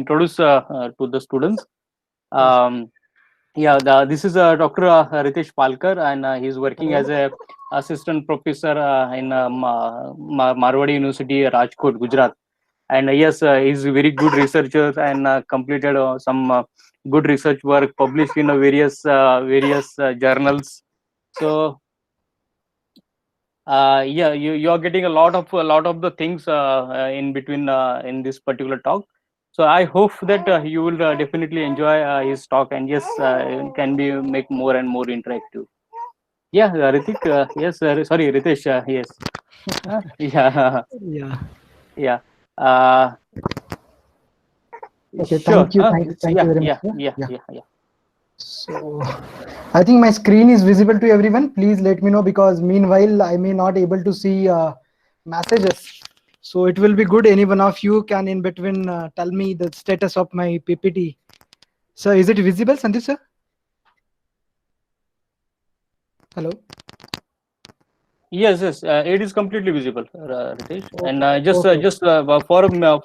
introduce to the students. Yes. Um, this is Dr. Ritesh Palkar, and he's working Hello. as a assistant professor in Marwadi University, Rajkot, Gujarat. And yes, he's a very good researcher and completed some good research work published in various journals. So yeah, you are getting a lot of the things in between in this particular talk. So I hope that you will definitely enjoy his talk, and yes, it can be make more and more interactive. Yeah, Ritik, yes, sorry, Ritesh, yes. Yeah. Yeah. Yeah, uh, Okay. sure. Thank you Yeah, very much, yeah, sir. yeah, Yeah. yeah, yeah. So, I think my screen is visible to everyone. Please let me know because meanwhile I may not able to see messages. So it will be good. Any one of you can in between tell me the status of my PPT. So is it visible, Sandeep sir? Hello. Yes, yes, it is completely visible, Ritesh. And Okay.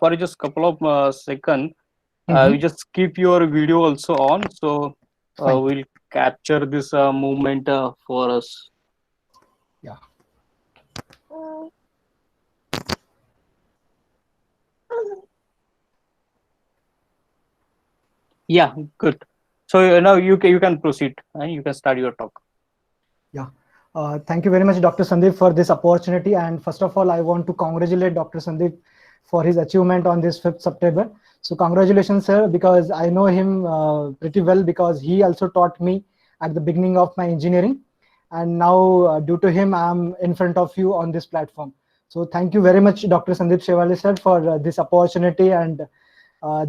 for just couple of seconds, you Mm-hmm. just keep your video also on, so Fine. we'll capture this movement for us. Yeah. Yeah, good. So now you can proceed and you can start your talk. Yeah. Thank you very much, Dr. Sandeep, for this opportunity. And first of all, I want to congratulate Dr. Sandeep for his achievement on this 5th September. So congratulations, sir, because I know him pretty well because he also taught me at the beginning of my engineering. And now, due to him, I'm in front of you on this platform. So thank you very much, Dr. Sandeep Shevale, sir, for this opportunity and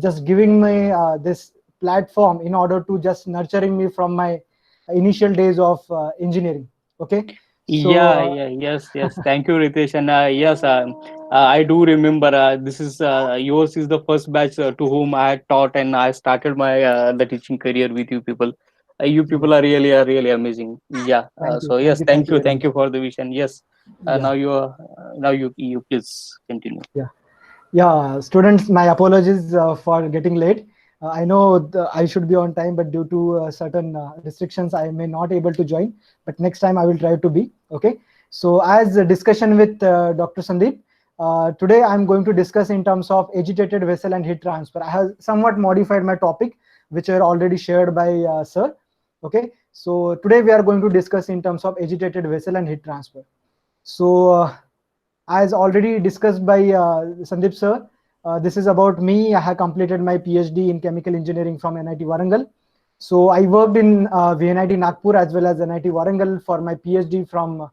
just giving me this platform in order to just nurturing me from my initial days of engineering. Okay. So Yeah, yeah, yes, yes. Thank you, Ritesh. And yes, I do remember this is yours is the first batch to whom I had taught, and I started my the teaching career with you people. You people are really amazing. Yeah. So yes, thank you very thank much. you for the vision. Yes. Yeah. Now you please continue. Yeah. Yeah, students, my apologies for getting late. I know I should be on time, but due to certain restrictions, I may not able to join. But next time, I will try to be. Okay. So, as a discussion with Dr. Sandeep, today I'm going to discuss in terms of agitated vessel and heat transfer. I have somewhat modified my topic, which are already shared by Sir. Okay. So today we are going to discuss in terms of agitated vessel and heat transfer. So, as already discussed by Sandeep sir, this is about me. I have completed my PhD in chemical engineering from NIT Warangal. So I worked in VNIT Nagpur as well as NIT Warangal for my PhD from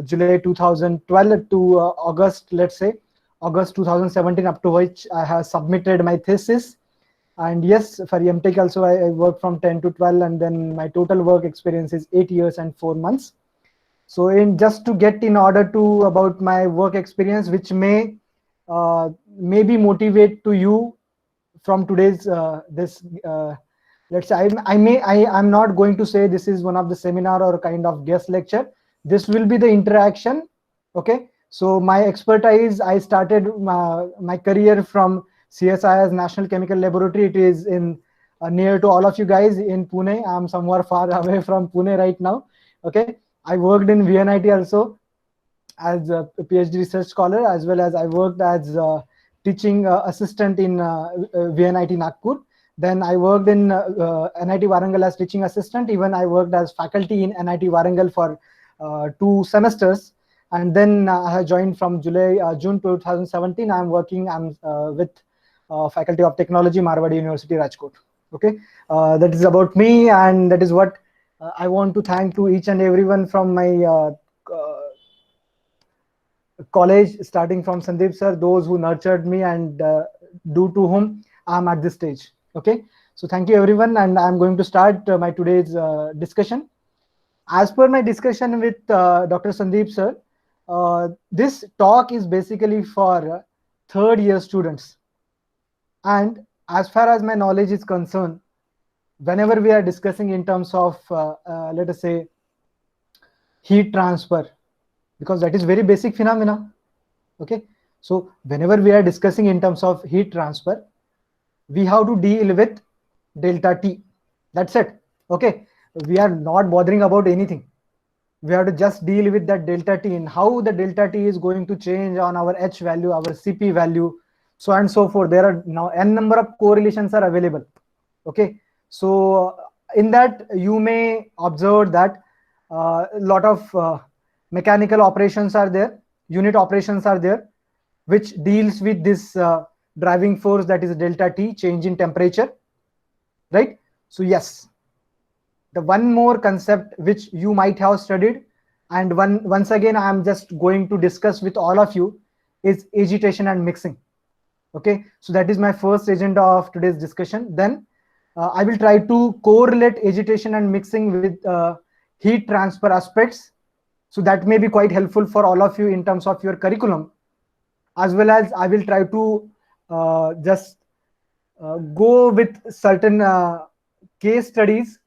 July 2012 to August, let's say August 2017, up to which I have submitted my thesis. And yes, for MTech also I worked from 10 to 12, and then my total work experience is 8 years and 4 months. So in just to get in order to about my work experience, which maybe motivate to you from today's this let's say I'm not going to say this is one of the seminar or kind of guest lecture. This will be the interaction. Okay. So my expertise, I started my career from CSIS National Chemical Laboratory. It is in near to all of you guys in Pune. I'm somewhere far away from Pune right now. Okay. I worked in VNIT also as a PhD research scholar, as well as I worked as a teaching assistant in VNIT Nagpur. Then I worked in NIT Warangal as teaching assistant. Even I worked as faculty in NIT Warangal for 2 semesters. And then I have joined from June 2017. I'm with Faculty of Technology, Marwadi University, Rajkot. Okay, that is about me, and that is what I want to thank to each and everyone from my uh, college, starting from Sandeep sir, those who nurtured me and due to whom I'm at this stage. Okay, so thank you everyone, and I'm going to start my today's discussion. As per my discussion with Dr. Sandeep sir, this talk is basically for third year students. And as far as my knowledge is concerned, whenever we are discussing in terms of, let us say, heat transfer, because that is very basic phenomena. Okay, so whenever we are discussing in terms of heat transfer, we have to deal with delta T. That's it. Okay. We are not bothering about anything. We have to just deal with that delta T and how the delta T is going to change on our H value, our CP value, so on and so forth. There are now n number of correlations are available. Okay. So in that you may observe that a lot of mechanical operations are there, unit operations are there, which deals with this driving force, that is delta T, change in temperature, right? So yes, the one more concept which you might have studied, and once again I am just going to discuss with all of you, is agitation and mixing. Okay, so that is my first agenda of today's discussion. Then I will try to correlate agitation and mixing with heat transfer aspects, so that may be quite helpful for all of you in terms of your curriculum, as well as I will try to just go with certain case studies.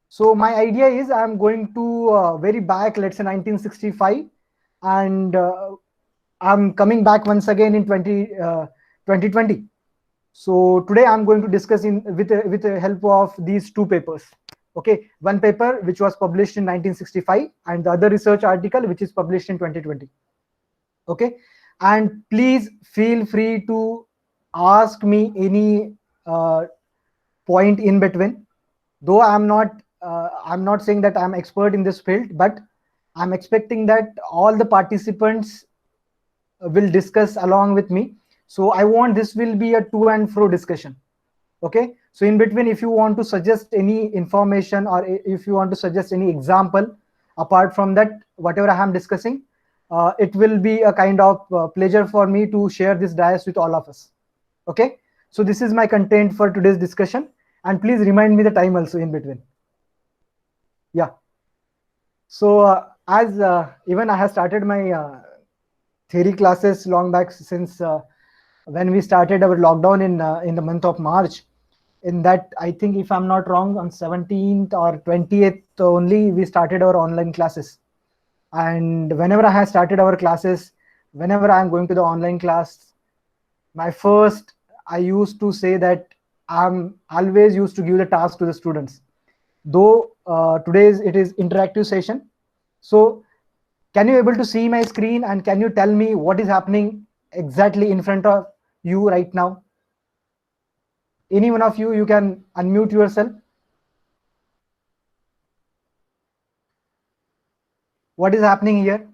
So my idea is I'm going to very back, let's say 1965, and I'm coming back once again in 2020. So today I'm going to discuss with the help of these two papers. Okay, one paper which was published in 1965 and the other research article which is published in 2020. Okay, and please feel free to ask me any point in between. Though I'm not saying that I'm expert in this field, but I'm expecting that all the participants will discuss along with me. So I want this will be a to and fro discussion. Okay, so in between, if you want to suggest any information or if you want to suggest any example apart from that, whatever I am discussing, it will be a kind of pleasure for me to share this dais with all of us. Okay, so this is my content for today's discussion, and please remind me the time also in between. Yeah, so as even I have started my theory classes long back, since when we started our lockdown in the month of March. In that, I think if I'm not wrong, on 17th or 20th only we started our online classes. And whenever I have started our classes, whenever I'm going to the online class, I used to say that I'm always used to give the task to the students. Though today's it is interactive session. So can you able to see my screen, and can you tell me what is happening exactly in front of you right now? Any one of you, you can unmute yourself. What is happening here?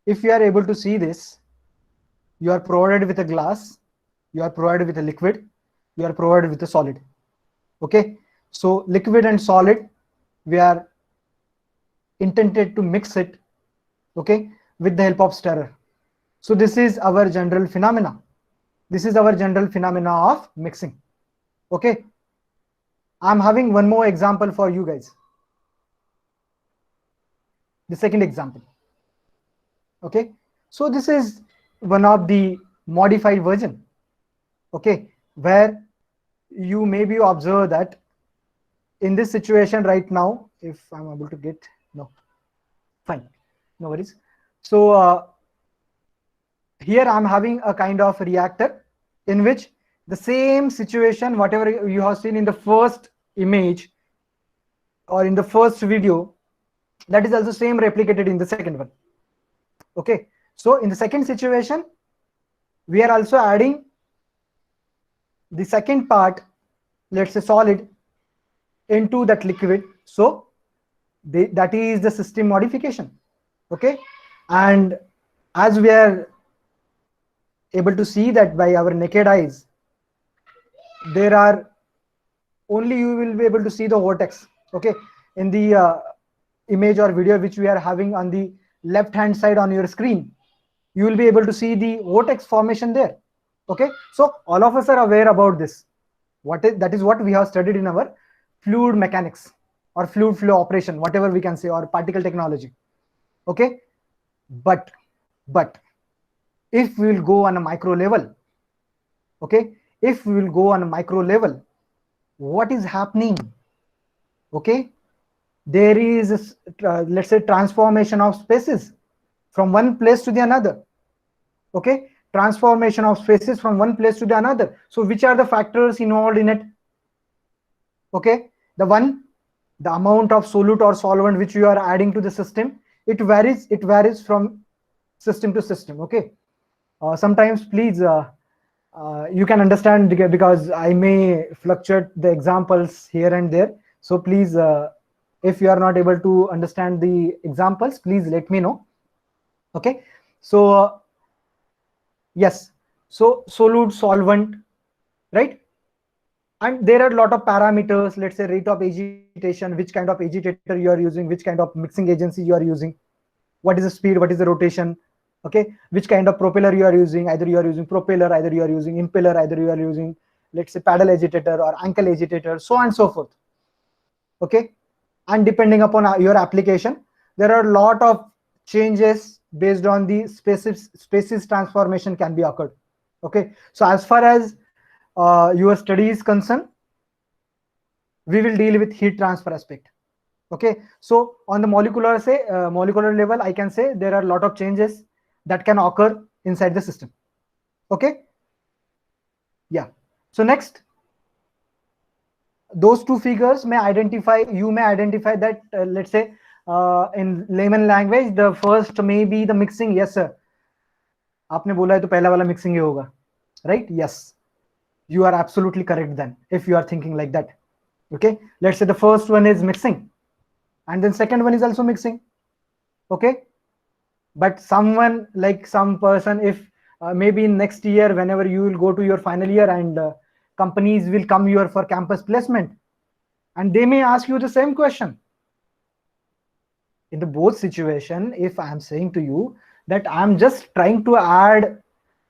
If you are able to see this, you are provided with a glass, you are provided with a liquid, you are provided with a solid. Okay, so liquid and solid, we are intended to mix it, okay, with the help of stirrer. So this is our general phenomena. This is our general phenomena of mixing. Okay, I'm having one more example for you guys. The second example. Okay, so this is one of the modified version. Okay, where you maybe observe that in this situation right now, if I'm able to get, no, fine, no worries. So here I'm having a kind of reactor in which the same situation, whatever you have seen in the first image or in the first video, that is also same replicated in the second one. Okay, so in the second situation, we are also adding the second part, let's say solid, into that liquid. So that is the system modification. Okay, and as we are able to see that by our naked eyes, there are only you will be able to see the vortex. Okay, in the image or video which we are having on the left hand side on your screen, you will be able to see the vortex formation there. Okay, so all of us are aware about this. That is what we have studied in our fluid mechanics or fluid flow operation, whatever we can say, or particle technology. Okay, but if we will go on a micro level, okay, if we will go on a micro level, what is happening? Okay, there is let's say transformation of spaces from one place to the another. Okay, transformation of spaces from one place to the another. So which are the factors involved in it? Okay, the amount of solute or solvent which you are adding to the system, it varies from system to system. Okay, sometimes please you can understand, because I may fluctuate the examples here and there. So please, if you are not able to understand the examples, please let me know. Okay, so yes, so solute, solvent, right? And there are a lot of parameters, let's say rate of agitation, which kind of agitator you are using, which kind of mixing agency you are using, what is the speed, what is the rotation, okay, which kind of propeller you are using, either you are using propeller, either you are using impeller, either you are using, let's say, paddle agitator or ankle agitator, so on and so forth. Okay, and depending upon your application, there are a lot of changes based on the species transformation can be occurred. Okay, so as far as your study is concerned, we will deal with heat transfer aspect. Okay, so on the molecular level, I can say there are a lot of changes that can occur inside the system. Okay, yeah. So next, those two figures may identify, you may identify that, let's say, in layman language, the first may be the mixing. Yes sir, आपने बोला है तो पहला वाला mixing ही होगा, right? Yes, you are absolutely correct then, if you are thinking like that. Okay, let's say the first one is mixing and then second one is also mixing. Okay, but someone, like some person, if maybe in next year, whenever you will go to your final year, and companies will come here for campus placement, and they may ask you the same question. In the both situation, if I am saying to you that I am just trying to add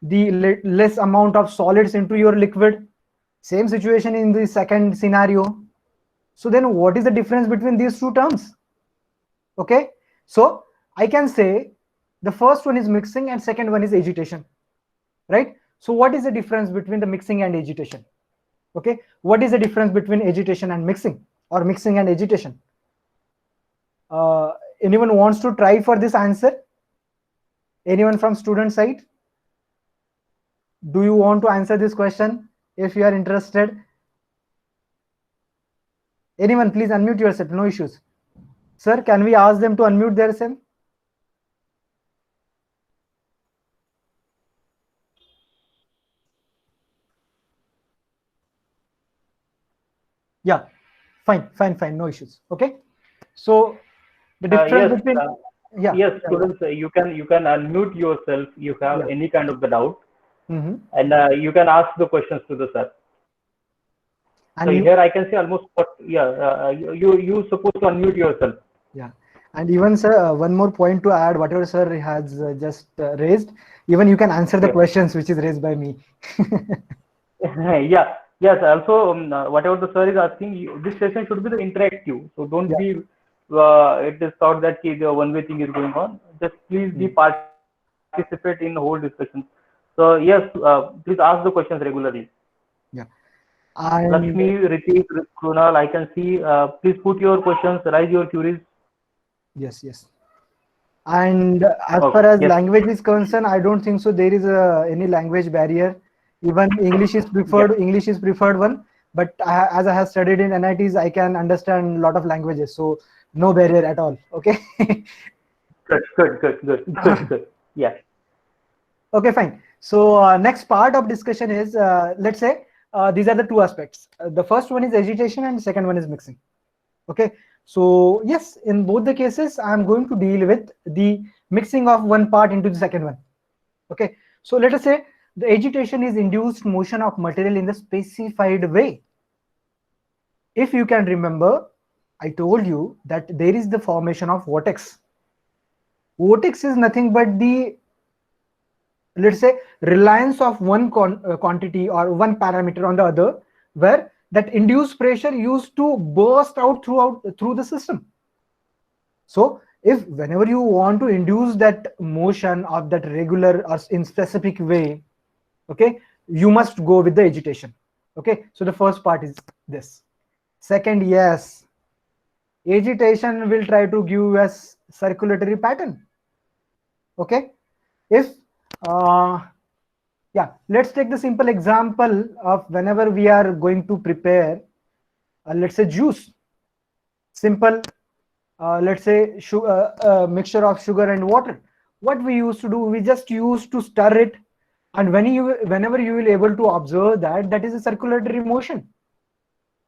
the less amount of solids into your liquid, same situation in the second scenario, so then what is the difference between these two terms? Okay, so I can say the first one is mixing and second one is agitation, right? So what is the difference between the mixing and agitation? Okay, what is the difference between agitation and mixing, or mixing and agitation? Anyone wants to try for this answer? Anyone from student side? Do you want to answer this question if you are interested? Anyone, please unmute yourself, no issues. Sir, can we ask them to unmute themselves? Yeah, fine, no issues. Okay, so the difference Yes, between, yeah, yes, students, you can unmute yourself. You have yeah. any kind of the doubt, Mm-hmm. and you can ask the questions to the sir. So And here I can see almost you supposed to unmute yourself. yeah, and even sir, one more point to add, whatever sir has just raised, even you can answer the Yes. questions which is raised by me. Yeah. Yes. Also, whatever the sir is asking, this session should be the interactive. So don't Yeah. be. It is thought that the one-way thing is going on. Just please be participate in the whole discussion. So yes, please ask the questions regularly. Yeah, and Lakshmi, Ritik, Krunal, I can see. Please put your questions, raise your queries. yes, and as Okay. far as Yes. language is concerned, I don't think so there is any language barrier. Even Yeah. English is preferred one, but as I have studied in NITs, I can understand a lot of languages, so no barrier at all. Okay. Good. Good. Good. Good. Good. Good. Yeah. Okay, fine. So next part of discussion is, let's say, these are the two aspects. The first one is agitation and the second one is mixing. Okay, so yes, in both the cases, I'm going to deal with the mixing of one part into the second one. Okay, so let us say the agitation is induced motion of material in the specified way. If you can remember, I told you that there is the formation of vortex. Vortex is nothing but the, let's say, reliance of one quantity or one parameter on the other, where that induced pressure used to burst out through the system. So if whenever you want to induce that motion of that regular or in specific way, okay, you must go with the agitation. Okay, so the first part is this. Second, yes, Agitation will try to give us circulatory pattern. Okay, if yeah, let's take the simple example of whenever we are going to prepare, let's say juice, simple, let's say sugar, mixture of sugar and water. What we used to do, we just used to stir it, and whenever you will able to observe that, that is a circulatory motion.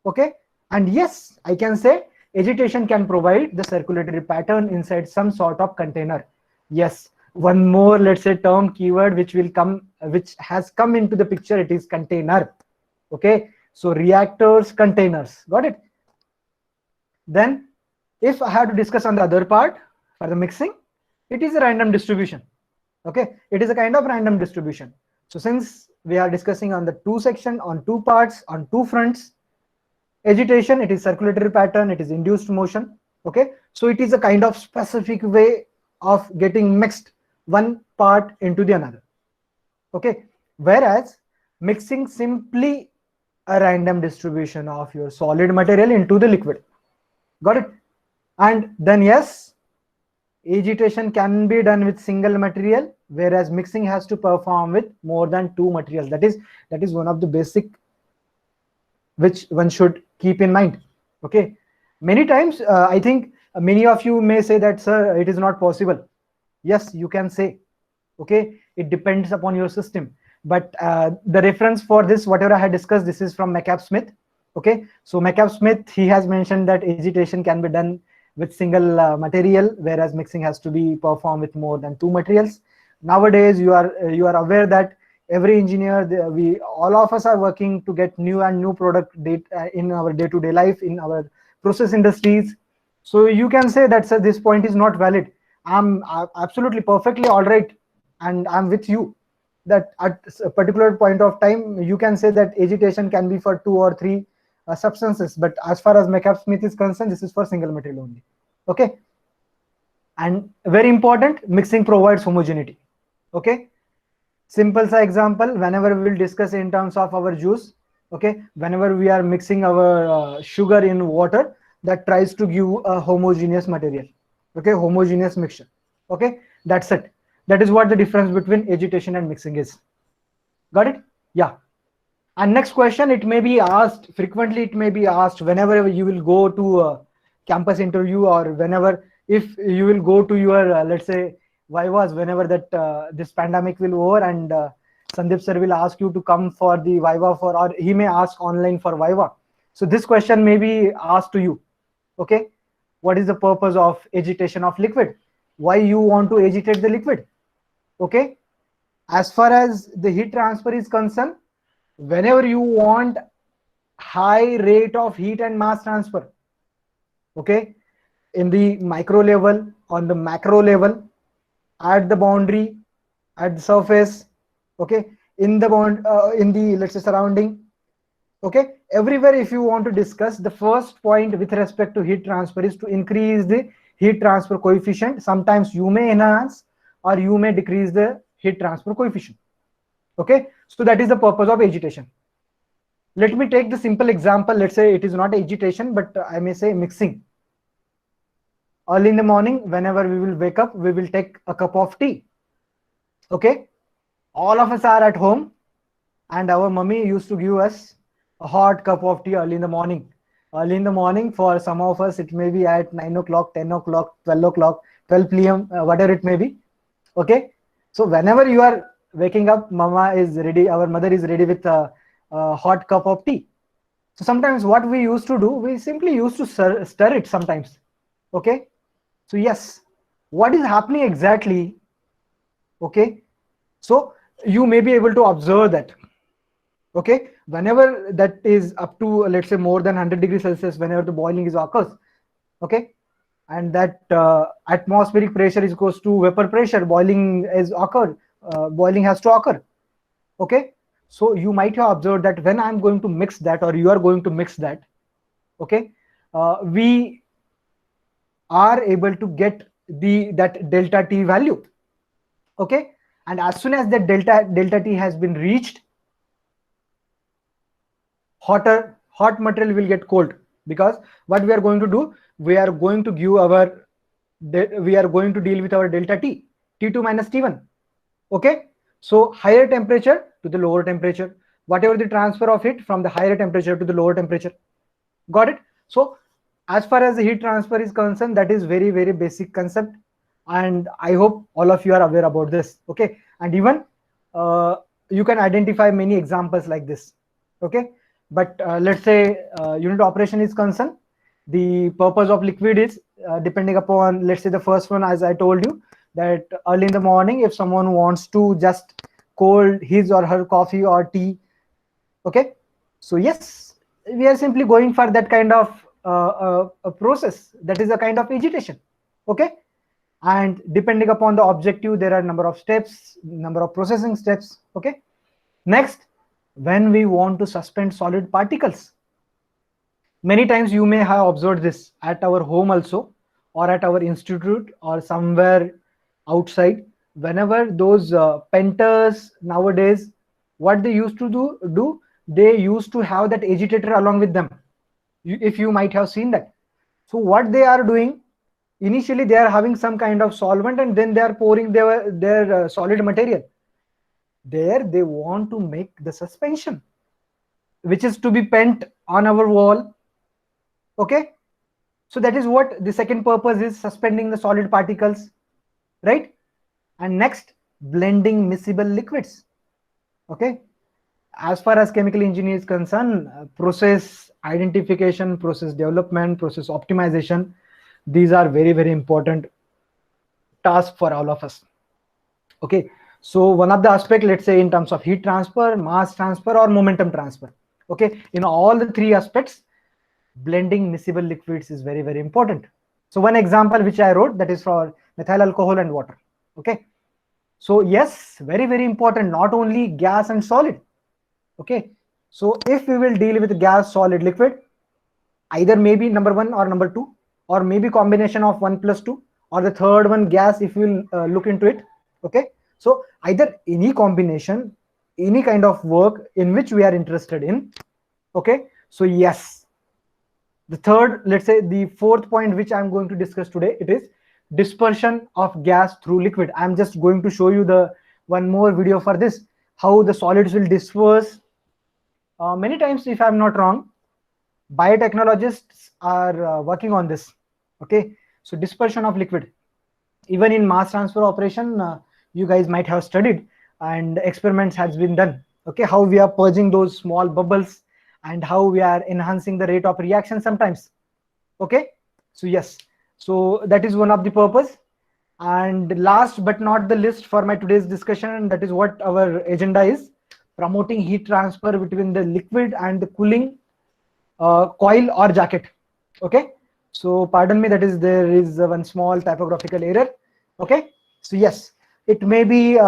Okay, and yes, I can say agitation can provide the circulatory pattern inside some sort of container. Yes, one more, let's say, term keyword which will come, which has come into the picture, it is container. Okay, so reactors, containers, got it. Then if I have to discuss on the other part for the mixing, it is a random distribution. Okay, it is a kind of random distribution. So since we are discussing on the two section, on two parts, on two fronts, agitation, it is circulatory pattern, it is induced motion. Okay, so it is a kind of specific way of getting mixed one part into the another. Okay, whereas mixing simply a random distribution of your solid material into the liquid. Got it? And then yes, agitation can be done with single material, whereas mixing has to perform with more than two materials. That is one of the basic which one should keep in mind. Okay, many times I think many of you may say that, sir, it is not possible. Yes, you can say. Okay, it depends upon your system, but the reference for this, whatever I had discussed, this is from McCabe-Smith. Okay, so McCabe-Smith, he has mentioned that agitation can be done with single material, whereas mixing has to be performed with more than two materials. Nowadays you are aware that every engineer, we all of us are working to get new and new product in our day-to-day life, in our process industries. So you can say that, sir, this point is not valid. I'm absolutely perfectly all right, and I'm with you that at a particular point of time you can say that agitation can be for two or three substances, but as far as McCabe-Smith is concerned, this is for single material only. Okay, and very important, mixing provides homogeneity. Okay, simple sa example, whenever we will discuss in terms of our juice. Okay, whenever we are mixing our sugar in water, that tries to give a homogeneous material. Okay, homogeneous mixture. Okay, that's it. That is what the difference between agitation and mixing is. Got it? Yeah. And next question, it may be asked frequently, it may be asked whenever you will go to a campus interview, or whenever, if you will go to your let's say vivas, whenever that this pandemic will over, and Sandeep sir will ask you to come for the viva, for, or he may ask online for viva. So this question may be asked to you. Okay, what is the purpose of agitation of liquid? Why you want to agitate the liquid? Okay, as far as the heat transfer is concerned, whenever you want high rate of heat and mass transfer, okay, in the micro level, on the macro level, at the boundary, at the surface, okay, in the bond, in the, let's say, surrounding, okay, everywhere, if you want to discuss, the first point with respect to heat transfer is to increase the heat transfer coefficient. Sometimes you may enhance or you may decrease the heat transfer coefficient. Okay, so that is the purpose of agitation. Let me take the simple example. Let's say it is not agitation, but I may say mixing. Early in the morning, whenever we will wake up, we will take a cup of tea. Okay, all of us are at home, and our mummy used to give us a hot cup of tea early in the morning. Early in the morning, for some of us, it may be at 9 o'clock, 10 o'clock, 12 o'clock, 12 p.m., whatever it may be. Okay, so whenever you are waking up, mama is ready, our mother is ready with a hot cup of tea. So sometimes what we used to do, we simply used to stir it sometimes. Okay, so yes, what is happening exactly? Okay, so you may be able to observe that. Okay, whenever that is up to, let's say, more than 100 degrees Celsius, whenever the boiling is occurs, okay, and that atmospheric pressure is equals to vapor pressure, boiling is occurred, boiling has to occur. Okay, so you might have observed that when I'm going to mix that, or you are going to mix that, okay, we are able to get that delta T value. Okay, and as soon as that delta T has been reached, hot material will get cold. because what we are going to do, we are going to give our, we are going to deal with our delta T, T2 minus T1. Okay, so higher temperature to the lower temperature, whatever the transfer of heat from the higher temperature to the lower temperature. Got it? So as far as the heat transfer is concerned, that is very, very basic concept, and I hope all of you are aware about this. Okay, and even you can identify many examples like this. Okay, but let's say unit operation is concerned, the purpose of liquid is depending upon, let's say the first one, as I told you, that early in the morning, if someone wants to just cold his or her coffee or tea. Okay, so yes, we are simply going for that kind of a process, that is a kind of agitation. Okay, and depending upon the objective, there are number of steps, number of processing steps. Okay, next, when we want to suspend solid particles, many times you may have observed this at our home also, or at our institute, or somewhere outside. Whenever those painters nowadays, what they used to do, they used to have that agitator along with them. If you might have seen that. So what they are doing, initially they are having some kind of solvent, and then they are pouring their solid material there. They want to make the suspension, which is to be pent on our wall. Okay, so that is what the second purpose is, suspending the solid particles, right? And next, blending miscible liquids. Okay, as far as chemical engineering is concerned, process identification, process development, process optimization, these are very, very important tasks for all of us. Okay, so one of the aspect, let's say in terms of heat transfer, mass transfer, or momentum transfer. Okay, in all the three aspects, blending miscible liquids is very, very important. So one example which I wrote, that is for methyl alcohol and water. Okay, so yes, very, very important, not only gas and solid. Okay, so if we will deal with gas, solid, liquid, either maybe number one or number two, or maybe combination of 1 plus 2, or the third one gas, if you will look into it. Okay, so either any combination, any kind of work in which we are interested in. Okay, so yes, the third, let's say the fourth point which I'm going to discuss today, it is dispersion of gas through liquid. I'm just going to show you the one more video for this, how the solids will disperse. Many times, if I'm not wrong, biotechnologists are working on this. Okay, so dispersion of liquid, even in mass transfer operation, you guys might have studied, and experiments has been done. Okay, how we are purging those small bubbles, and how we are enhancing the rate of reaction sometimes. Okay, so yes, so that is one of the purpose. And last but not the least for my today's discussion, that is what our agenda is: promoting heat transfer between the liquid and the cooling coil or jacket. Okay, so pardon me, that is, there is one small typographical error. Okay, so yes, it may be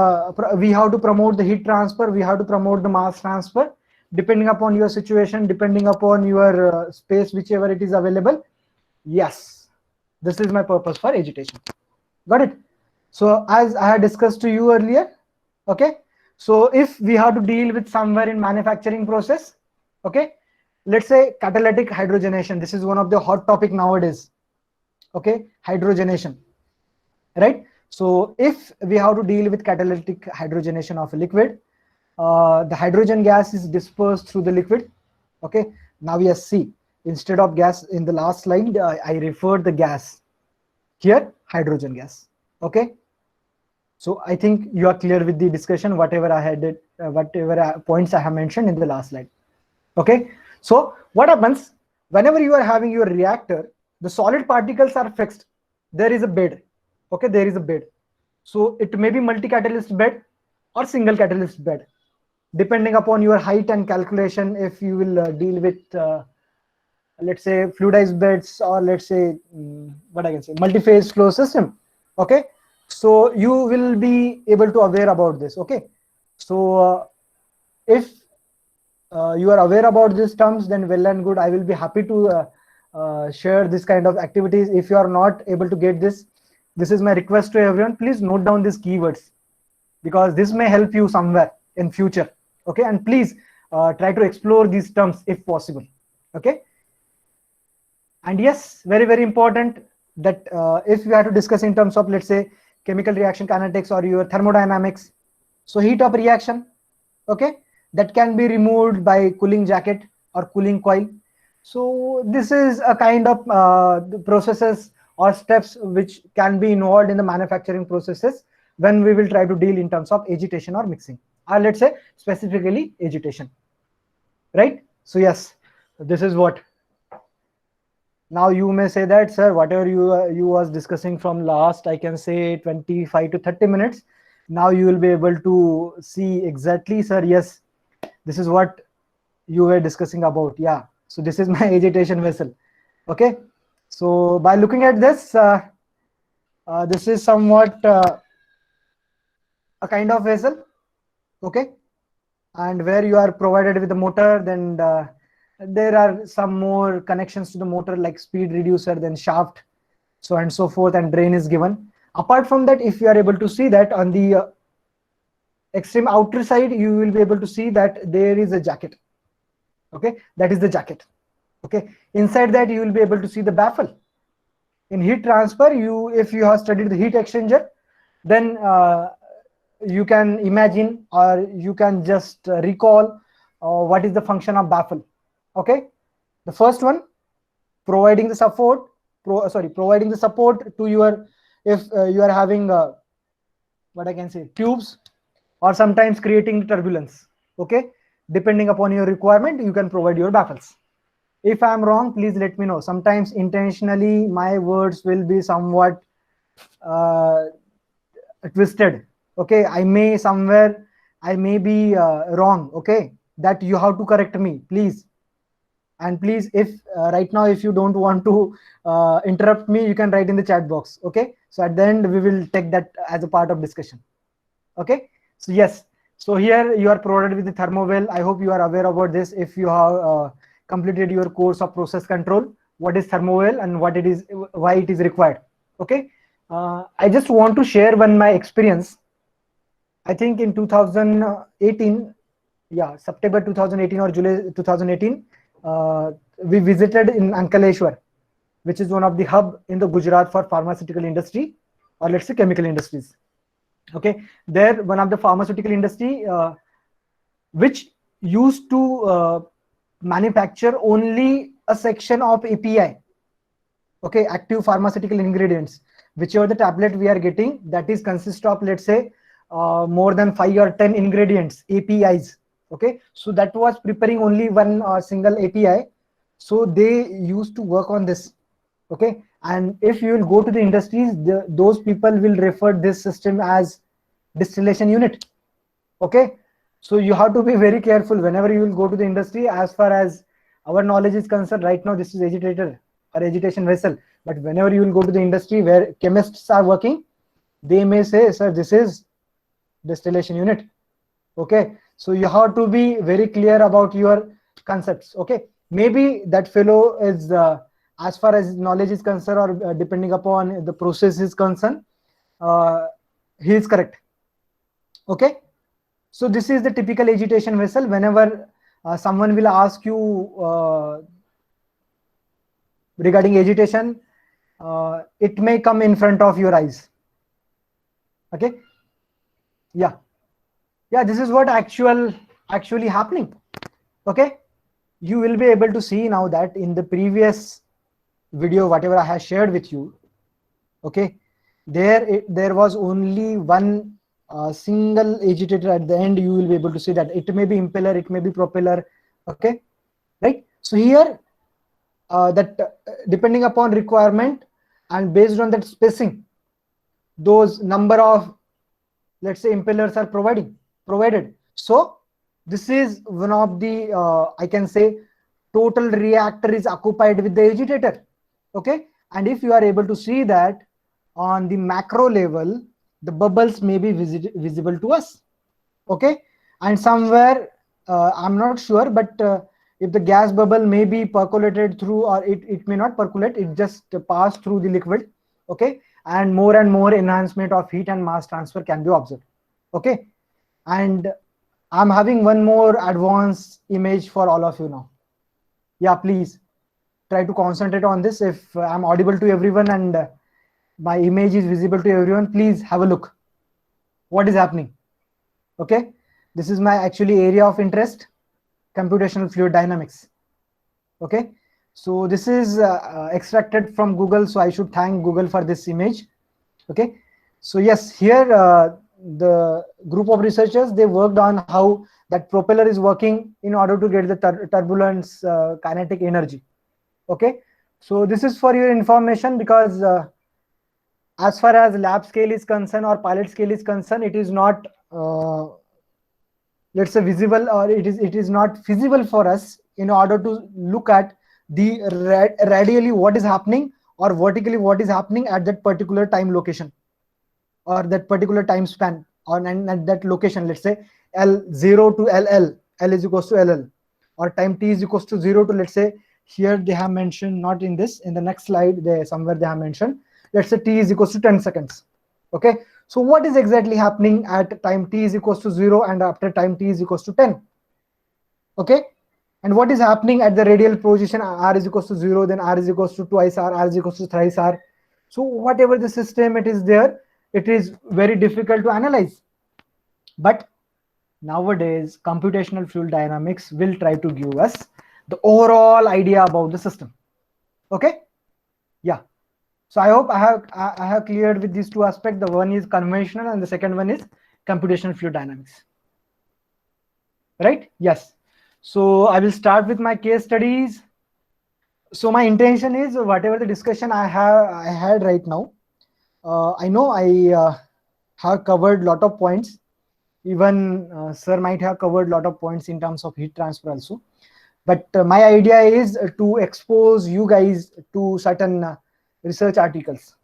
we have to promote the heat transfer, we have to promote the mass transfer, depending upon your situation, depending upon your space, whichever it is available. Yes, this is my purpose for agitation. Got it? So as I had discussed to you earlier, okay, so if we have to deal with somewhere in manufacturing process, okay, let's say catalytic hydrogenation, this is one of the hot topic nowadays. Okay, hydrogenation, right? So if we have to deal with catalytic hydrogenation of a liquid, the hydrogen gas is dispersed through the liquid. Okay, now yes, see, instead of gas in the last slide, I referred the gas, here hydrogen gas. Okay, so I think you are clear with the discussion, whatever I had, whatever points I have mentioned in the last slide. Okay, so what happens whenever you are having your reactor, the solid particles are fixed, there is a bed. Okay, there is a bed, so it may be multi-catalyst bed or single catalyst bed, depending upon your height and calculation. If you will deal with let's say fluidized beds, or let's say what I can say, multi-phase flow system. Okay, so you will be able to aware about this. Okay, so if you are aware about these terms, then well and good, I will be happy to share this kind of activities. If you are not able to get this, this is my request to everyone, please note down these keywords, because this may help you somewhere in future. Okay, and please try to explore these terms if possible. Okay, And yes, very important that if we are to discuss in terms of, let's say, chemical reaction kinetics or your thermodynamics, so heat of reaction, okay, that can be removed by cooling jacket or cooling coil. So this is a kind of the processes or steps which can be involved in the manufacturing processes when we will try to deal in terms of agitation or mixing, or let's say specifically agitation, right? So yes, this is what. Now you may say that, sir, whatever you was discussing from last, I can say 25 to 30 minutes, now you will be able to see exactly, sir, yes, this is what you were discussing about. Yeah, so this is my agitation vessel. Okay, so by looking at this, this is somewhat a kind of vessel. Okay, and where you are provided with the motor, then there are some more connections to the motor like speed reducer, then shaft, so and so forth, and drain is given. Apart from that, if you are able to see that on the extreme outer side, you will be able to see that there is a jacket. Okay, that is the jacket. Okay, inside that you will be able to see the baffle. In heat transfer, you, if you have studied the heat exchanger, then you can imagine or you can just recall what is the function of baffle. Okay, the first one, providing the support, providing the support to your, if you are having what I can say, tubes, or sometimes creating turbulence. Okay, depending upon your requirement, you can provide your baffles. If I'm wrong, please let me know. Sometimes intentionally my words will be somewhat uh, twisted. Okay, I may somewhere, I may be wrong. Okay, that you have to correct me, please. And please, if right now, if you don't want to interrupt me, you can write in the chat box. Okay, so at the end we will take that as a part of discussion. Okay, so yes, so here you are provided with the thermowell. I hope you are aware about this. If you have completed your course of process control, what is thermowell and what it is, why it is required. Okay, I just want to share one my experience. I think in 2018, yeah, September 2018 or July 2018, we visited in Ankaleshwar, which is one of the hub in the Gujarat for pharmaceutical industry, or let's say chemical industries. Okay, there one of the pharmaceutical industry which used to manufacture only a section of API. Okay, active pharmaceutical ingredients, whichever the tablet we are getting, that is consist of, let's say, more than 5 or 10 ingredients, APIs. Okay, so that was preparing only one single API. So they used to work on this. Okay, and if you will go to the industries, those people will refer this system as distillation unit. Okay, so you have to be very careful whenever you will go to the industry. As far as our knowledge is concerned, right now this is agitator or agitation vessel, but whenever you will go to the industry where chemists are working, they may say, sir, this is distillation unit. Okay, so you have to be very clear about your concepts. Okay, maybe that fellow is as far as knowledge is concerned, or depending upon the process is concerned, he is correct. Okay, so this is the typical agitation vessel. Whenever someone will ask you regarding agitation, it may come in front of your eyes. Okay, yeah, this is what actually happening. Okay, you will be able to see now that in the previous video whatever I have shared with you. Okay, there was only one single agitator at the end. You will be able to see that it may be impeller, it may be propeller. Okay, right? So here that depending upon requirement and based on that spacing, those number of, let's say, impellers are provided. So this is one of the I can say total reactor is occupied with the agitator. Okay, and if you are able to see that on the macro level, the bubbles may be visible to us. Okay, and somewhere I'm not sure, but if the gas bubble may be percolated through, or it may not percolate, it just pass through the liquid. Okay, and more enhancement of heat and mass transfer can be observed. Okay, and I'm having one more advanced image for all of you now. Yeah, please. try to concentrate on this. If I'm audible to everyone and my image is visible to everyone, please have a look. What is happening? Okay, this is my actually area of interest, computational fluid dynamics. Okay, so this is extracted from Google, so I should thank Google for this image. Okay, so yes, here the group of researchers, they worked on how that propeller is working in order to get the turbulence kinetic energy. Okay, so this is for your information, because as far as lab scale is concerned or pilot scale is concerned, it is not let's say visible, or it is not feasible for us in order to look at the radially what is happening or vertically what is happening at that particular time location or that particular time span, or and at that location. Let's say L0 to LL, L is equals to LL, or time t is equals to 0 to, let's say, here they have mentioned, not in this, in the next slide, they somewhere they have mentioned, let's say t is equals to 10 seconds. Okay, so what is exactly happening at time t is equals to 0 and after time t is equals to 10? Okay, and what is happening at the radial position r is equals to 0, then r is equals to twice r is equals to thrice r. So whatever the system it is there, it is very difficult to analyze. But nowadays, computational fluid dynamics will try to give us the overall idea about the system. Okay, yeah. So I hope I have cleared with these two aspects. The one is conventional and the second one is computational fluid dynamics. Right? Yes. So I will start with my case studies. So my intention is, whatever the discussion I had right now, I know I have covered lot of points. Even sir might have covered lot of points in terms of heat transfer also. But my idea is to expose you guys to certain research articles.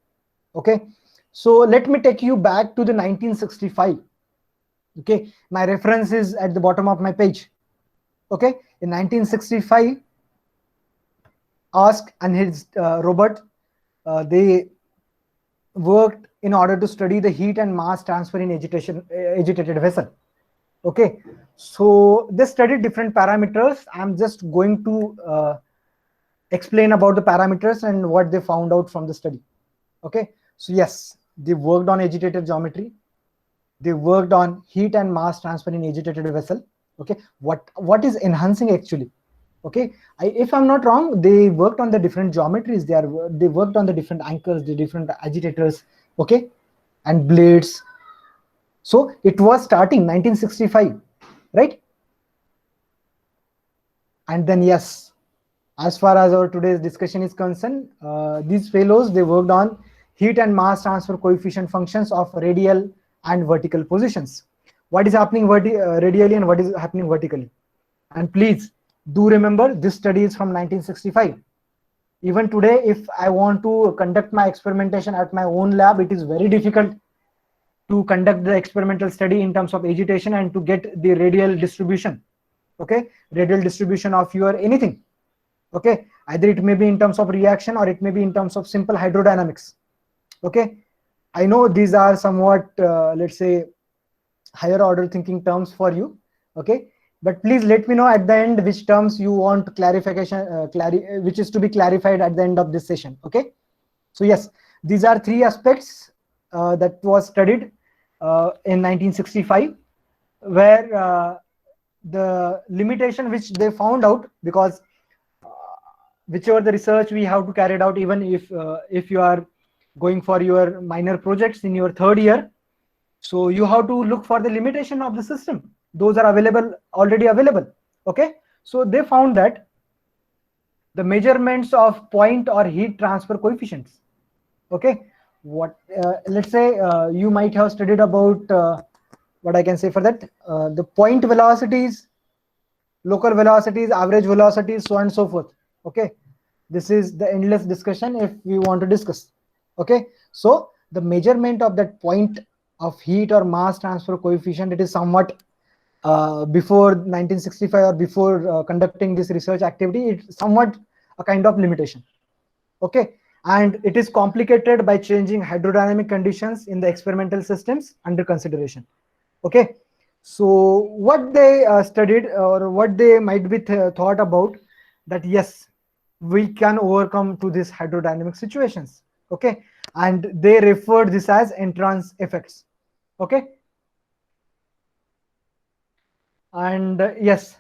Okay, so let me take you back to the 1965. Okay, my reference is at the bottom of my page. Okay, in 1965, Ask and his Robert, they worked in order to study the heat and mass transfer in agitated vessel. Okay, so they studied different parameters. I'm just going to explain about the parameters and what they found out from the study. Okay, so yes, they worked on agitated geometry. They worked on heat and mass transfer in agitated vessel. Okay, what is enhancing actually? Okay, if I'm not wrong, they worked on the different geometries. They worked on the different anchors, the different agitators. Okay, and blades. So it was starting 1965, right? And then yes, as far as our today's discussion is concerned, these fellows, they worked on heat and mass transfer coefficient functions of radial and vertical positions. What is happening radially and what is happening vertically? And please do remember, this study is from 1965. Even today, if I want to conduct my experimentation at my own lab, it is very difficult to conduct the experimental study in terms of agitation and to get the radial distribution. Okay, radial distribution of your anything. Okay, either it may be in terms of reaction or it may be in terms of simple hydrodynamics. Okay, I know these are somewhat let's say higher order thinking terms for you. Okay, but please let me know at the end which terms you want clarification, which is to be clarified at the end of this session. Okay, so yes, these are three aspects that was studied in 1965, where the limitation which they found out, because whichever the research we have to carry it out, even if you are going for your minor projects in your third year, so you have to look for the limitation of the system. Those are already available. Okay, so they found that the measurements of point or heat transfer coefficients. Okay, what let's say you might have studied about what I can say for that, the point velocities, local velocities, average velocities, so on and so forth. Okay, this is the endless discussion if we want to discuss. Okay, so the measurement of that point of heat or mass transfer coefficient, it is somewhat before 1965 or before conducting this research activity, it's somewhat a kind of limitation. Okay, and it is complicated by changing hydrodynamic conditions in the experimental systems under consideration. Okay, so what they studied, or what they might be thought about, that yes, we can overcome to these hydrodynamic situations. Okay, and they referred this as entrance effects. Okay, and yes,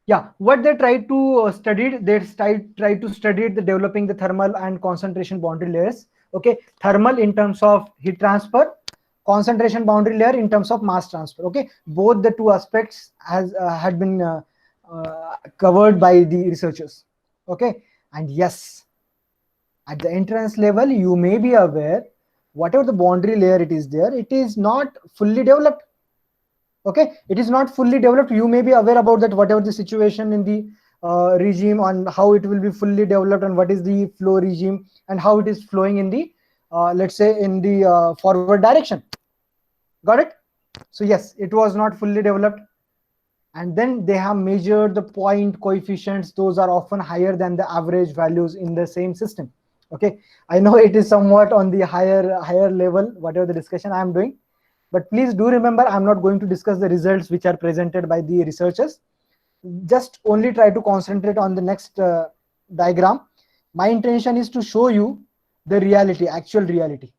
yeah, what they tried to study, they tried to study the developing the thermal and concentration boundary layers. Okay, thermal in terms of heat transfer, concentration boundary layer in terms of mass transfer. Okay, both the two aspects has had been covered by the researchers. Okay, and yes, at the entrance level, you may be aware whatever the boundary layer it is there, it is not fully developed. Okay, it is not fully developed. You may be aware about that, whatever the situation in the regime, on how it will be fully developed and what is the flow regime and how it is flowing in the let's say in the forward direction. Got it? So yes, it was not fully developed. And then they have measured the point coefficients. Those are often higher than the average values in the same system. Okay, I know it is somewhat on the higher level, whatever the discussion I am doing, but please do remember, I'm not going to discuss the results which are presented by the researchers. Just only try to concentrate on the next diagram. My intention is to show you the reality, actual reality.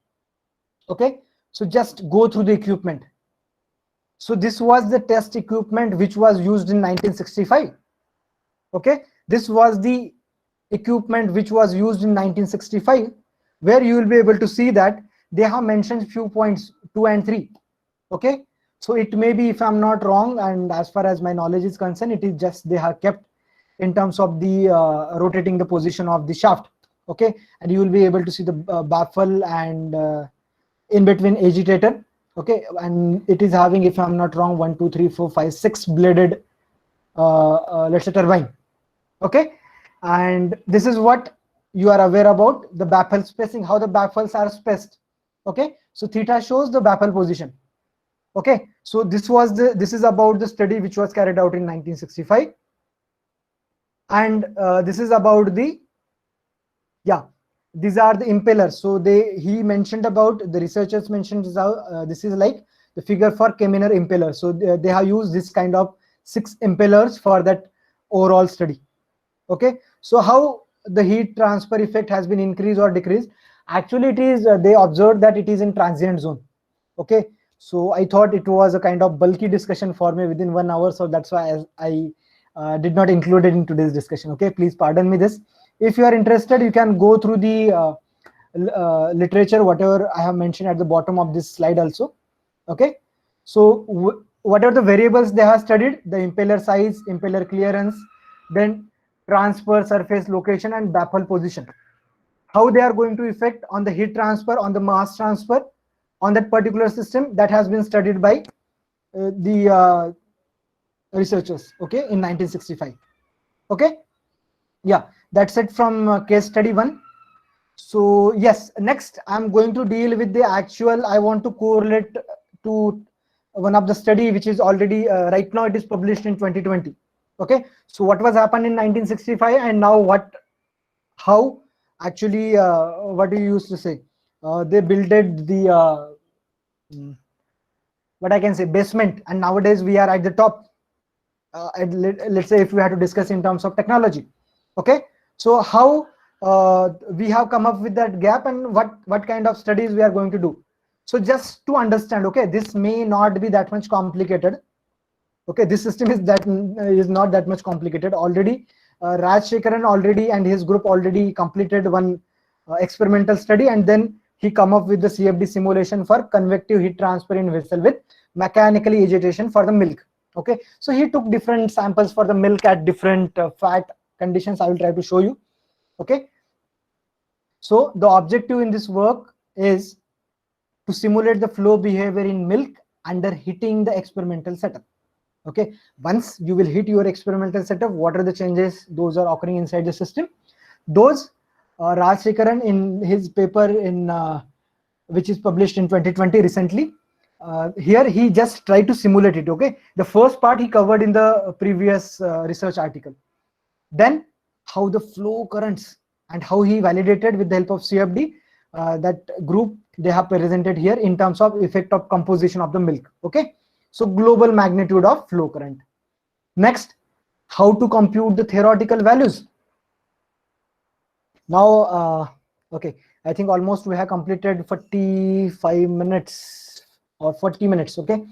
Okay, so just go through the equipment. So this was the test equipment which was used in 1965. Okay, this was the equipment which was used in 1965, where you will be able to see that they have mentioned few points 2 and 3. Okay, so it may be, if I'm not wrong, and as far as my knowledge is concerned, it is just they have kept in terms of the rotating the position of the shaft. Okay, and you will be able to see the baffle and in between agitator. Okay, and it is having, if I'm not wrong, 1 2 3 4 5 6 bladed let's say turbine. Okay, and this is what you are aware about the baffle spacing, how the baffles are spaced. Okay, so theta shows the baffle position. Okay, so this is about the study which was carried out in 1965, and this is about the, yeah, these are the impellers. So he mentioned about, the researchers mentioned this, this is like the figure for Keminer impeller. So they have used this kind of 6 impellers for that overall study. Okay, so how the heat transfer effect has been increased or decreased? Actually, it is they observed that it is in transient zone. Okay, so I thought it was a kind of bulky discussion for me within 1 hour, so that's why I did not include it in today's discussion. Okay, please pardon me this. If you are interested, you can go through the literature, whatever I have mentioned at the bottom of this slide also. Okay, so what are the variables they have studied? The impeller size, impeller clearance, then transfer surface location and baffle position. How they are going to affect on the heat transfer, on the mass transfer, on that particular system, that has been studied by the researchers. Okay, in 1965. Okay, yeah, that's it from case study 1. So yes, next I'm going to deal with the actual, I want to correlate to one of the study which is already right now it is published in 2020. Okay, so what was happened in 1965 and now how actually what do you used to say, they builded the what I can say, basement, and nowadays we are at the top. Let's say if we have to discuss in terms of technology. Okay, so how we have come up with that gap and what kind of studies we are going to do. So just to understand, okay, this may not be that much complicated. Okay, this system is not that much complicated. Already Raj Shekaran already and his group already completed one experimental study, and then he come up with the CFD simulation for convective heat transfer in vessel with mechanically agitation for the milk. Okay, so he took different samples for the milk at different fat conditions. I will try to show you. Okay, so the objective in this work is to simulate the flow behavior in milk under heating the experimental setup. Okay, once you will hit your experimental setup, what are the changes those are occurring inside the system? Those Raj Shekaran in his paper in which is published in 2020 recently, here he just tried to simulate it. Okay, the first part he covered in the previous research article. Then how the flow currents and how he validated with the help of CFD, that group they have presented here in terms of effect of composition of the milk. Okay, so global magnitude of flow current. Next, how to compute the theoretical values. Now, okay, I think almost we have completed 45 minutes or 40 minutes. Okay,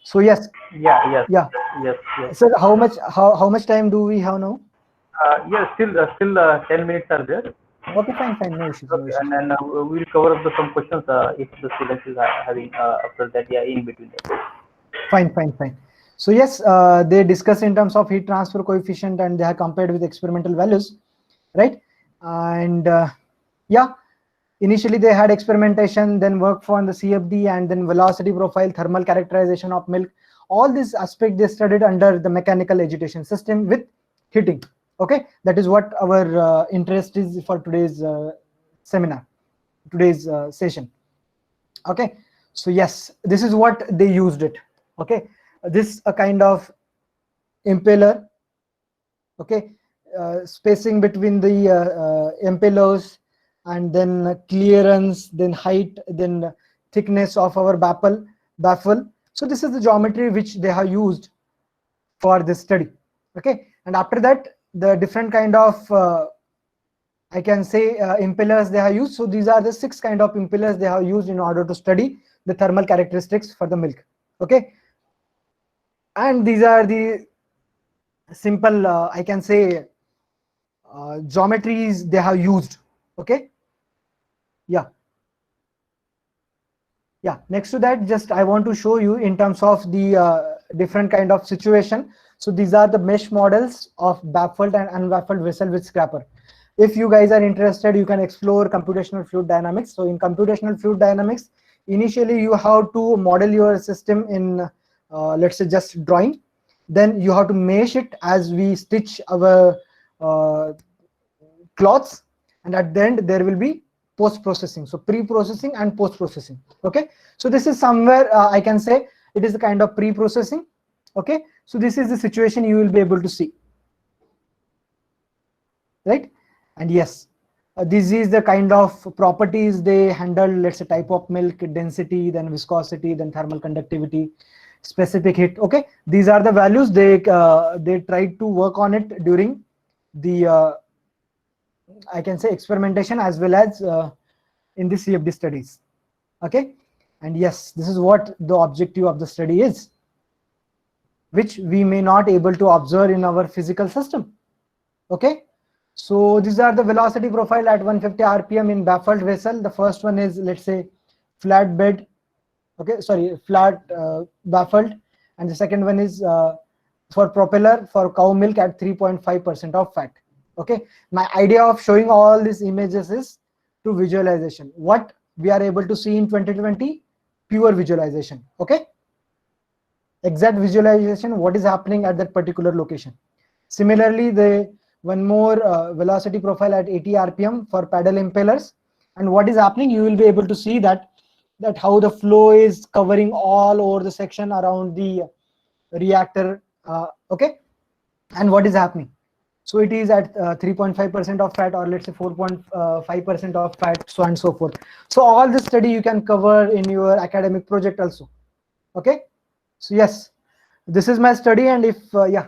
so yes, Yeah, yes, yeah. yes, yes. So how much time do we have now? Yes, still 10 minutes are there. Okay, fine, fine, no issues, no Okay, issues. and then we'll cover up some questions if the students is having after that, yeah, in between that. Fine, fine, fine. So yes, they discuss in terms of heat transfer coefficient and they have compared with experimental values, right? And yeah, initially they had experimentation, then work on the CFD, and then velocity profile, thermal characterization of milk. All this aspect they studied under the mechanical agitation system with heating. Okay, that is what our interest is for today's seminar, today's session. Okay, so yes, this is what they used it. Okay, this a kind of impeller. Okay, spacing between the impellers, and then clearance, then height, then thickness of our baffle. So this is the geometry which they have used for this study. Okay, and after that the different kind of I can say impellers they have used. So these are the 6 kind of impellers they have used in order to study the thermal characteristics for the milk. Okay, and these are the simple I can say geometries they have used. Okay, yeah, yeah. Next to that, just I want to show you in terms of the different kind of situation. So these are the mesh models of baffled and unbaffled vessel with scraper. If you guys are interested, you can explore computational fluid dynamics. So in computational fluid dynamics, initially you have to model your system in let's say just drawing, then you have to mesh it as we stitch our uh, cloths, and at the end there will be post processing. So pre-processing and post processing. Okay, so this is somewhere I can say it is a kind of pre-processing. Okay, so this is the situation you will be able to see, right? And yes, this is the kind of properties they handle. Let's say type of milk, density, then viscosity, then thermal conductivity, specific heat. Okay, these are the values they tried to work on it during the I can say experimentation as well as in the CFD studies. Okay, and yes, this is what the objective of the study is, which we may not able to observe in our physical system. Okay, so these are the velocity profile at 150 rpm in baffled vessel. The first one is, let's say, flat bed. Okay, sorry, flat baffled, and the second one is for propeller for cow milk at 3.5% of fat. Okay, my idea of showing all these images is to visualization what we are able to see in 2020, pure visualization. Okay, exact visualization what is happening at that particular location. Similarly, the one more velocity profile at 80 rpm for paddle impellers, and what is happening, you will be able to see that how the flow is covering all over the section around the reactor. Okay, and what is happening, so it is at 3.5% of fat, or let's say 4.5% of fat, so on and so forth. So all this study you can cover in your academic project also. Okay, so yes, this is my study. And if yeah,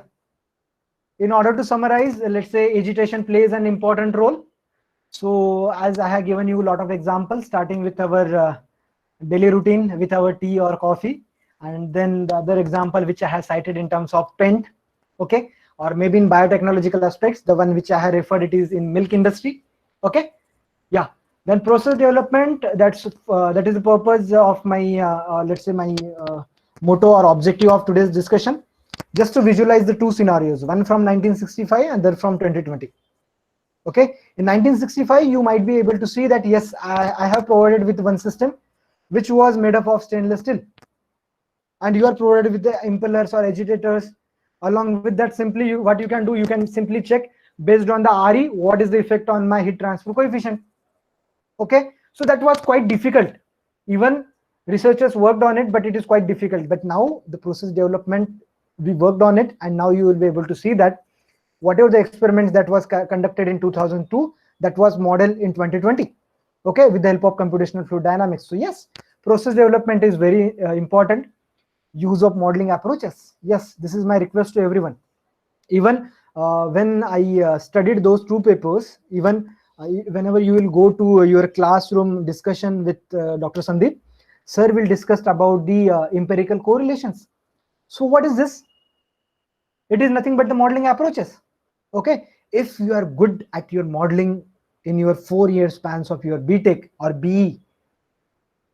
in order to summarize, let's say agitation plays an important role. So as I have given you a lot of examples, starting with our daily routine with our tea or coffee, and then the other example which I have cited in terms of pent. Okay, or maybe in biotechnological aspects, the one which I have referred, it is in milk industry. Okay, yeah. Then process development, that is the purpose of my let's say my motto or objective of today's discussion, just to visualize the two scenarios, one from 1965 and then from 2020. Okay, in 1965 you might be able to see that yes, I have provided with one system which was made up of stainless steel, and you are provided with the impellers or agitators. Along with that, simply what you can do, you can simply check based on the RE what is the effect on my heat transfer coefficient. Okay, so that was quite difficult. Even researchers worked on it, but it is quite difficult. But now the process development, we worked on it, and now you will be able to see that whatever the experiments that was conducted in 2002, that was modeled in 2020. Okay, with the help of computational fluid dynamics. So yes, process development is very important. Use of modeling approaches, yes, this is my request to everyone. Even when I studied those two papers, even whenever you will go to your classroom discussion with Dr. Sandeep, sir will discuss about the empirical correlations. So what is this? It is nothing but the modeling approaches. Okay, if you are good at your modeling in your 4-year spans of your BTech or BE,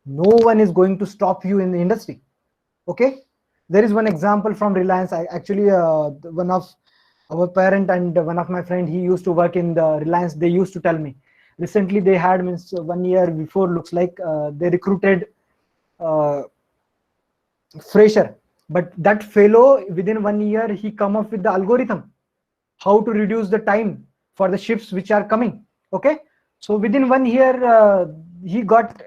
no one is going to stop you in the industry. Okay, there is one example from Reliance. I actually one of our parent and one of my friend, he used to work in the Reliance. They used to tell me recently they had, means 1 year before, looks like they recruited fresher, but that fellow within 1 year he come up with the algorithm how to reduce the time for the ships which are coming. Okay, so within 1 year he got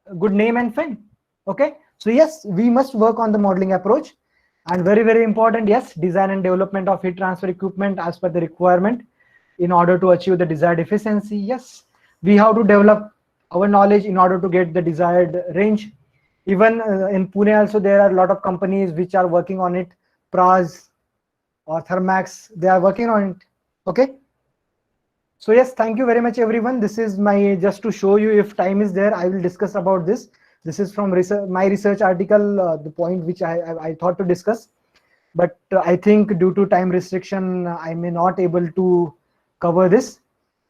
a good name and fame. Okay, so yes, we must work on the modeling approach. And very, very important, yes, design and development of heat transfer equipment as per the requirement in order to achieve the desired efficiency. Yes, we have to develop our knowledge in order to get the desired range. Even in Pune also there are a lot of companies which are working on it. Praz or Thermax, they are working on it. Okay, so yes, thank you very much everyone. This is my, just to show you, if time is there I will discuss about this. This is from my research article, the point which I thought to discuss, but I think due to time restriction I may not able to cover this.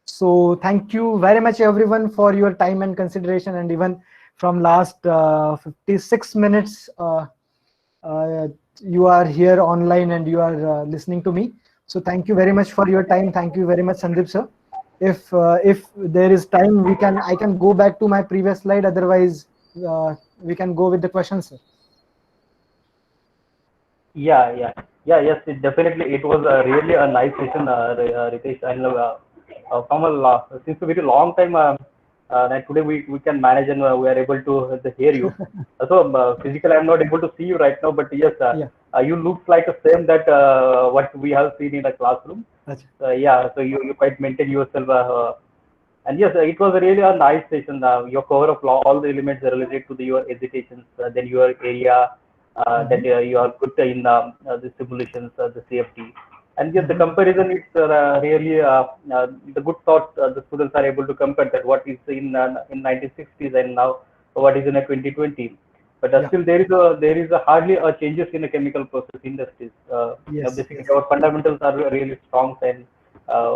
So thank you very much everyone for your time and consideration, and even from last 56 minutes you are here online and you are listening to me. So thank you very much for your time. Thank you very much, Sandeep sir. If there is time, I can go back to my previous slide. Otherwise, we can go with the questions, sir. Yeah. Yes, definitely. It was really a nice session, Ritesh. And since a very long time, that today we can manage and we are able to hear you. So physically, I'm not able to see you right now, but yes, you look like the same that what we have seen in the classroom. Yeah, so you quite maintain yourself. And yes, it was really a nice session. Your cover of all the elements related to your education, then your area, that you are good in the simulations, the CFT. And yes, the comparison is really the good thought the students are able to compare that what is in 1960s and now what is in 2020. But still there is a hardly a changes in the chemical process industries. Basically, our fundamentals are really strong, and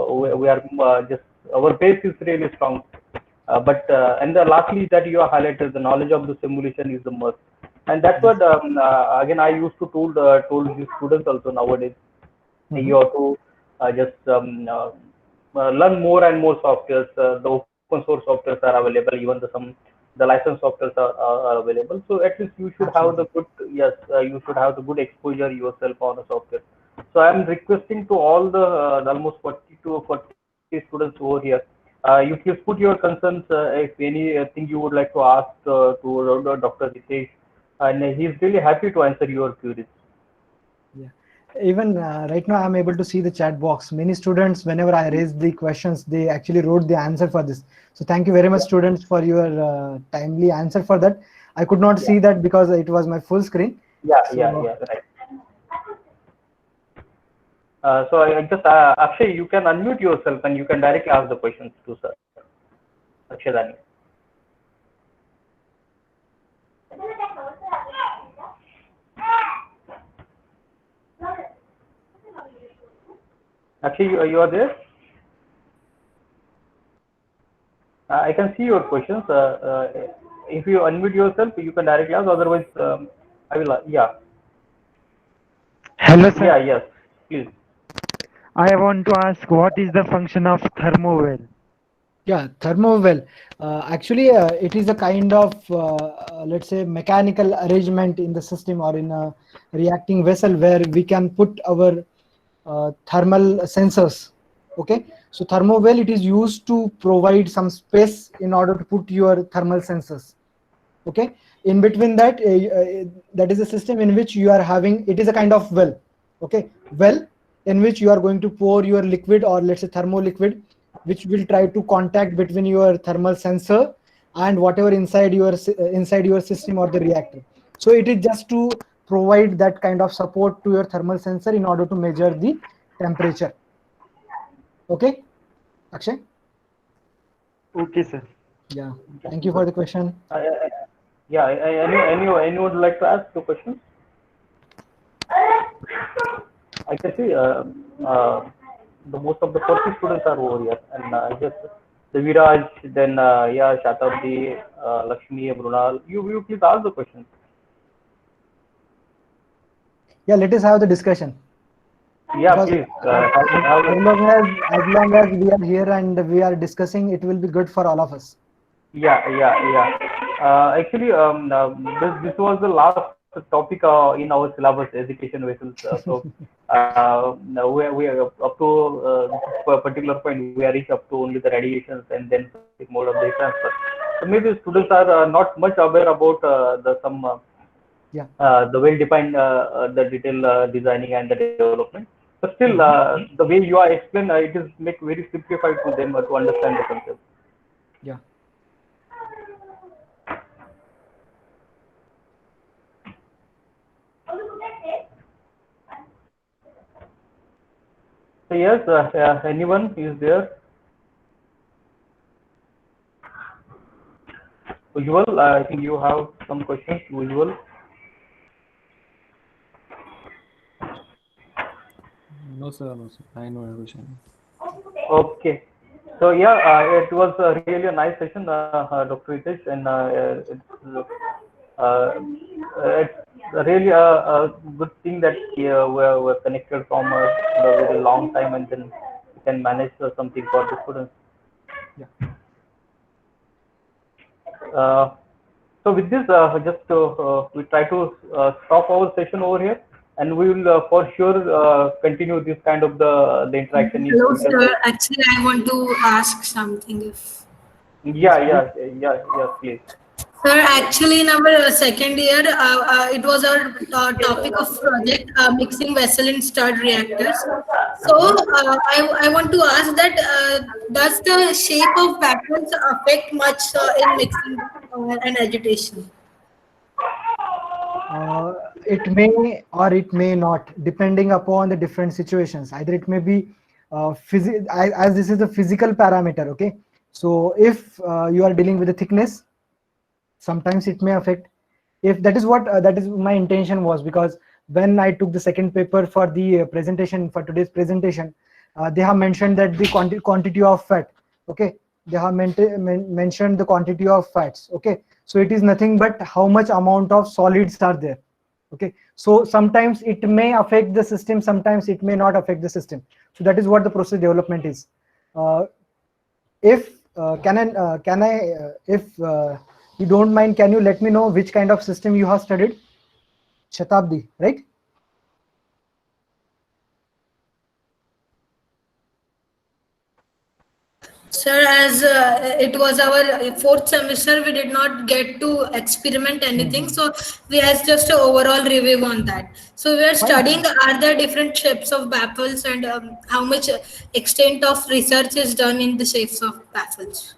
we are just, our base is really strong. And lastly, that you have highlighted, the knowledge of the simulation is the must, and that's what again I used to told the students also nowadays. You have to just learn more and more softwares. The open source softwares are available, even the licensed softwares are available. So at least you should have the good, yes, you should have the good exposure yourself on the software. So I'm requesting to all the almost 40 to 40 students over here. You please put your concerns, if anything you would like to ask to Dr. Ritesh, and he's really happy to answer your queries. Yeah, even right now I'm able to see the chat box. Many students, whenever I raise the questions, they actually wrote the answer for this. So thank you very much, students, for your timely answer for that. I could not see that because it was my full screen. Yeah, right. So I just Akshay, you can unmute yourself and you can directly ask the questions to sir. Akshay Dani. Akshay, you are there? I can see your questions. If you unmute yourself, you can directly ask. Otherwise, I will. Yeah. Hello, sir. Yeah. Yes. Please. I want to ask, what is the function of thermowell? Yeah, thermowell. Actually, it is a kind of, let's say, mechanical arrangement in the system or in a reacting vessel where we can put our thermal sensors. Okay, so thermowell, it is used to provide some space in order to put your thermal sensors. Okay, in between that, that is a system in which you are having, it is a kind of well. Okay, well in which you are going to pour your liquid, or let's say thermo liquid, which will try to contact between your thermal sensor and whatever inside your system or the reactor. So it is just to provide that kind of support to your thermal sensor in order to measure the temperature. Okay, Akshay? Okay, sir. Yeah. Thank you for the question. Yeah, anyone would like to ask the question? I can see the most of the 40 students are over here, and just the Viraj, then yeah, Shatabdi, Lakshmi, Brunal. You please ask the question. Yeah, let us have the discussion. Yeah, Because please. as long as we are here and we are discussing, it will be good for all of us. Yeah. Actually, this was the last topic in our syllabus, education vessels. Now we are up to this particular point. We are reached up to only the radiations and then specific mode of the transfer. So maybe students are not much aware about the some Yeah. the well-defined the detail designing and the development. But still, the way you are explained, it is make very simplified to them to understand the concept. Yeah. So yes, anyone is there? Usual, I think you have some questions. Usual. No, sir. No, sir. I know everything. Okay. So yeah, it was really a nice session, Dr. Ritesh, and uh, it's really a good thing that we're connected from a very long time, and then we can manage something for the students. Yeah. Uh, so with this, just we try to stop our session over here, and we will for sure continue this kind of the interaction in Hello, future. sir. Actually, I want to ask something. If Yeah, please. Sir, actually, in our second year, it was our topic of project mixing vessel in stirred reactors. So I want to ask that does the shape of battles affect much in mixing and agitation? It may or it may not, depending upon the different situations. Either it may be as this is a physical parameter. Okay, so if you are dealing with the thickness, sometimes it may affect. If that is what that is my intention was, because when I took the second paper for the presentation for today's presentation, they have mentioned that the quantity of fat. Okay, they have mentioned the quantity of fats. Okay, so it is nothing but how much amount of solids are there. Okay, so sometimes it may affect the system, sometimes it may not affect the system. So that is what the process development is. If can I if you don't mind, can you let me know which kind of system you have studied? Shatabdi, right? Sir, as it was our fourth semester, we did not get to experiment anything. So we has just an overall review on that. So we are Fine. studying are there different shapes of baffles and how much extent of research is done in the shapes of baffles.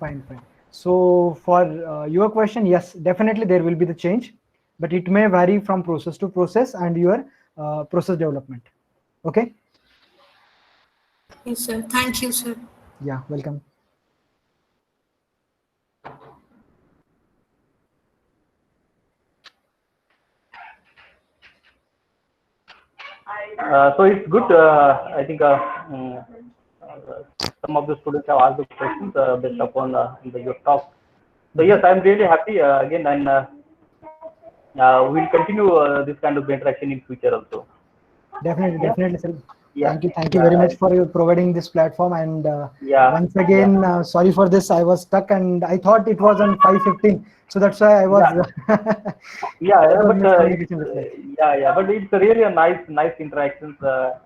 Fine. So for your question, yes, definitely there will be the change, but it may vary from process to process and your process development. Okay. Yes, sir. Thank you, sir. Yeah, welcome. So it's good. I think some of the students have asked the questions based upon your talk. So yes, I'm really happy again, and we'll continue this kind of interaction in future also. Definitely, sir. Yeah, Thank you very much for providing this platform. And once again, sorry for this. I was stuck, and I thought it was on 5:15, so that's why I was. But it's really a nice interactions,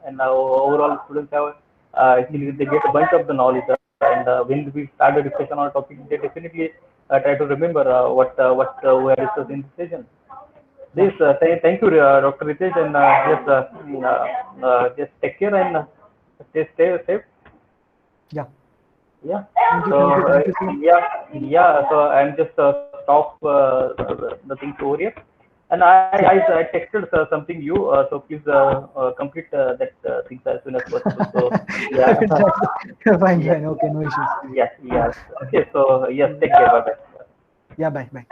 and overall students have actually they get a bunch of the knowledge, and when we start a discussion on a topic, they definitely try to remember what we are discussing in this session. Please, thank you, Dr. Ritesh, and just take care and stay safe. Yeah. Yeah. Thank you, sir. So I'm just stop the things over here. And I texted something you, so please complete that things as soon as possible. So yeah, Fine, fine. Okay, no issues. yes. Okay, so yes, take care. Bye bye. Yeah, bye, bye.